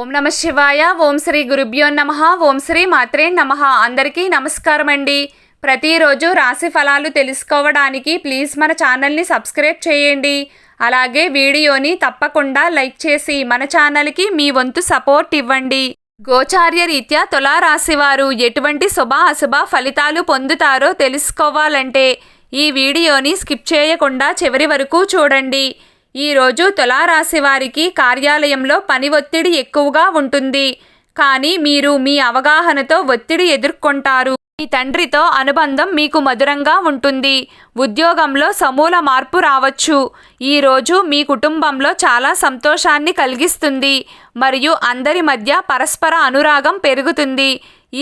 ఓం నమ శివాయ. ఓం శ్రీ గురుభ్యో నమః. ఓం శ్రీ మాత్రే నమః. అందరికీ నమస్కారం అండి. ప్రతిరోజు రాశి ఫలాలు తెలుసుకోవడానికి ప్లీజ్ మన ఛానల్ని సబ్స్క్రైబ్ చేయండి. అలాగే వీడియోని తప్పకుండా లైక్ చేసి మన ఛానల్కి మీ వంతు సపోర్ట్ ఇవ్వండి. గోచార్య రీత్యా తులారాశి వారు ఎటువంటి శుభ అశుభ ఫలితాలు పొందుతారో తెలుసుకోవాలంటే ఈ వీడియోని స్కిప్ చేయకుండా చివరి వరకు చూడండి. ఈరోజు తులారాశి వారికి కార్యాలయంలో పని ఒత్తిడి ఎక్కువగా ఉంటుంది. కానీ మీరు మీ అవగాహనతో ఒత్తిడి ఎదుర్కొంటారు. మీ తండ్రితో అనుబంధం మీకు మధురంగా ఉంటుంది. ఉద్యోగంలో సమూల మార్పు రావచ్చు. ఈరోజు మీ కుటుంబంలో చాలా సంతోషాన్ని కలిగిస్తుంది మరియు అందరి మధ్య పరస్పర అనురాగం పెరుగుతుంది.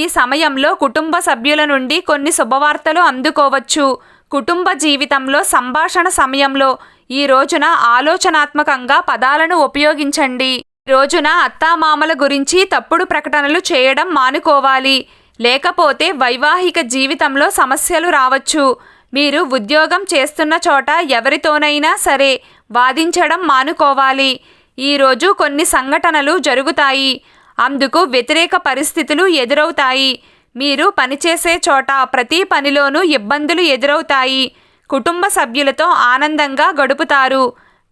ఈ సమయంలో కుటుంబ సభ్యుల నుండి కొన్ని శుభవార్తలు అందుకోవచ్చు. కుటుంబ జీవితంలో సంభాషణ సమయంలో ఈ రోజున ఆలోచనాత్మకంగా పదాలను ఉపయోగించండి. ఈ రోజున అత్తామామల గురించి తప్పుడు ప్రకటనలు చేయడం మానుకోవాలి. లేకపోతే వైవాహిక జీవితంలో సమస్యలు రావచ్చు. మీరు ఉద్యోగం చేస్తున్న చోట ఎవరితోనైనా సరే వాదించడం మానుకోవాలి. ఈరోజు కొన్ని సంఘటనలు జరుగుతాయి. అందుకు వ్యతిరేక పరిస్థితులు ఎదురవుతాయి. మీరు పనిచేసే చోట ప్రతి పనిలోనూ ఇబ్బందులు ఎదురవుతాయి. కుటుంబ సభ్యులతో ఆనందంగా గడుపుతారు.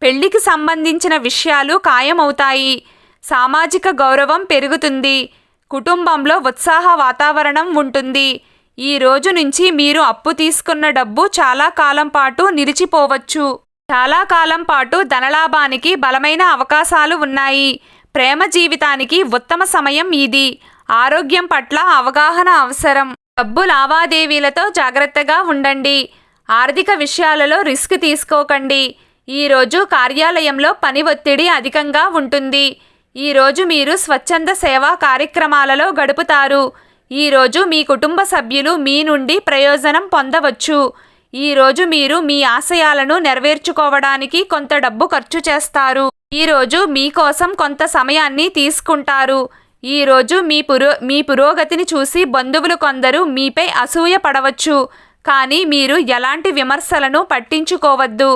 పెళ్లికి సంబంధించిన విషయాలు ఖాయమవుతాయి. సామాజిక గౌరవం పెరుగుతుంది. కుటుంబంలో ఉత్సాహ వాతావరణం ఉంటుంది. ఈ రోజు నుంచి మీరు అప్పు తీసుకున్న డబ్బు చాలా కాలం పాటు నిలిచిపోవచ్చు. చాలా కాలం పాటు ధనలాభానికి బలమైన అవకాశాలు ఉన్నాయి. ప్రేమ జీవితానికి ఉత్తమ సమయం ఇది. ఆరోగ్యం పట్ల అవగాహన అవసరం. డబ్బు లావాదేవీలతో జాగ్రత్తగా ఉండండి. ఆర్థిక విషయాలలో రిస్క్ తీసుకోకండి. ఈరోజు కార్యాలయంలో పని ఒత్తిడి అధికంగా ఉంటుంది. ఈరోజు మీరు స్వచ్ఛంద సేవా కార్యక్రమాలలో గడుపుతారు. ఈరోజు మీ కుటుంబ సభ్యులు మీ నుండి ప్రయోజనం పొందవచ్చు. ఈరోజు మీరు మీ ఆశయాలను నెరవేర్చుకోవడానికి కొంత డబ్బు ఖర్చు చేస్తారు. ఈరోజు మీకోసం కొంత సమయాన్ని తీసుకుంటారు. ఈరోజు మీ పురోగతిని చూసి బంధువులు కొందరు మీపై అసూయ పడవచ్చు. కానీ మీరు ఎలాంటి విమర్శలను పట్టించుకోవద్దు.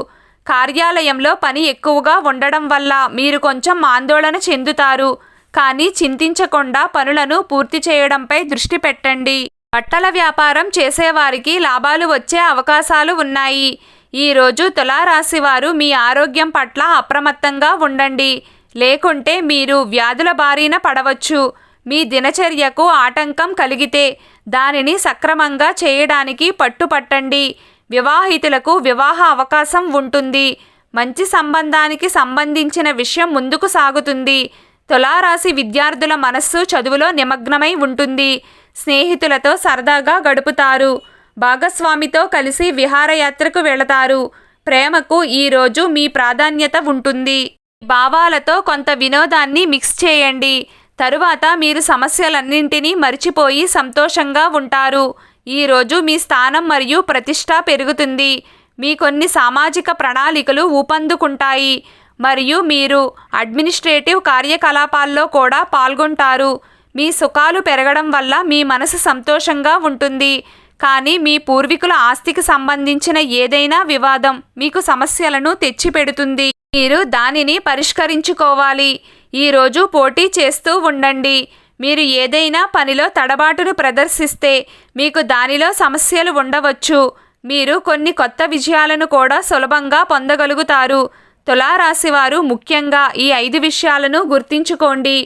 కార్యాలయంలో పని ఎక్కువగా ఉండడం వల్ల మీరు కొంచెం ఆందోళన చెందుతారు. కానీ చింతించకుండా పనులను పూర్తి చేయడంపై దృష్టి పెట్టండి. బట్టల వ్యాపారం చేసేవారికి లాభాలు వచ్చే అవకాశాలు ఉన్నాయి. ఈరోజు తులారాశి వారు మీ ఆరోగ్యం పట్ల అప్రమత్తంగా ఉండండి. లేకుంటే మీరు వ్యాధుల బారిన పడవచ్చు. మీ దినచర్యకు ఆటంకం కలిగితే దానిని సక్రమంగా చేయడానికి పట్టుపట్టండి. వివాహితులకు వివాహ అవకాశం ఉంటుంది. మంచి సంబంధానికి సంబంధించిన విషయం ముందుకు సాగుతుంది. తులారాశి విద్యార్థుల మనస్సు చదువులో నిమగ్నమై ఉంటుంది. స్నేహితులతో సరదాగా గడుపుతారు. భాగస్వామితో కలిసి విహారయాత్రకు వెళతారు. ప్రేమకు ఈరోజు మీ ప్రాధాన్యత ఉంటుంది. భావాలతో కొంత వినోదాన్ని మిక్స్ చేయండి. తరువాత మీరు సమస్యలన్నింటినీ మర్చిపోయి సంతోషంగా ఉంటారు. ఈరోజు మీ స్థానం మరియు ప్రతిష్ట పెరుగుతుంది. మీ కొన్ని సామాజిక ప్రణాళికలు ఊపందుకుంటాయి మరియు మీరు అడ్మినిస్ట్రేటివ్ కార్యకలాపాల్లో కూడా పాల్గొంటారు. మీ సుఖాలు పెరగడం వల్ల మీ మనసు సంతోషంగా ఉంటుంది. కానీ మీ పూర్వీకుల ఆస్తికి సంబంధించిన ఏదైనా వివాదం మీకు సమస్యలను తెచ్చిపెడుతుంది. మీరు దానిని పరిష్కరించుకోవాలి. ఈరోజు పోటీ చేస్తూ ఉండండి. మీరు ఏదైనా పనిలో తడబాటును ప్రదర్శిస్తే మీకు దానిలో సమస్యలు ఉండవచ్చు. మీరు కొన్ని కొత్త విజయాలను కూడా సులభంగా పొందగలుగుతారు. తులారాశివారు ముఖ్యంగా ఈ 5 విషయాలను గుర్తుంచుకోండి.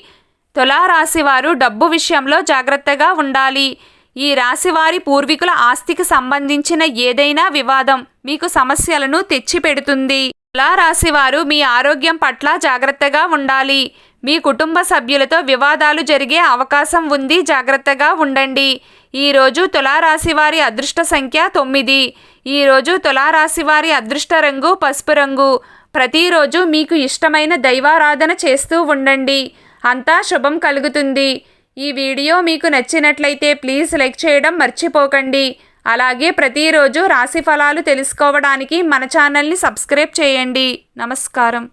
తులారాశివారు డబ్బు విషయంలో జాగ్రత్తగా ఉండాలి. ఈ రాశివారి పూర్వీకుల ఆస్తికి సంబంధించిన ఏదైనా వివాదం మీకు సమస్యలను తెచ్చిపెడుతుంది. తులారాశివారు మీ ఆరోగ్యం పట్ల జాగ్రత్తగా ఉండాలి. మీ కుటుంబ సభ్యులతో వివాదాలు జరిగే అవకాశం ఉంది. జాగ్రత్తగా ఉండండి. ఈరోజు తులారాశివారి అదృష్ట సంఖ్య 9. ఈరోజు తులారాశివారి అదృష్ట రంగు పసుపు రంగు. ప్రతిరోజు మీకు ఇష్టమైన దైవారాధన చేస్తూ ఉండండి. అంతా శుభం కలుగుతుంది. ఈ వీడియో మీకు నచ్చినట్లయితే ప్లీజ్ లైక్ చేయడం మర్చిపోకండి. అలాగే ప్రతిరోజు రాశి ఫలాలు తెలుసుకోవడానికి మన ఛానల్ని సబ్స్క్రైబ్ చేయండి. నమస్కారం.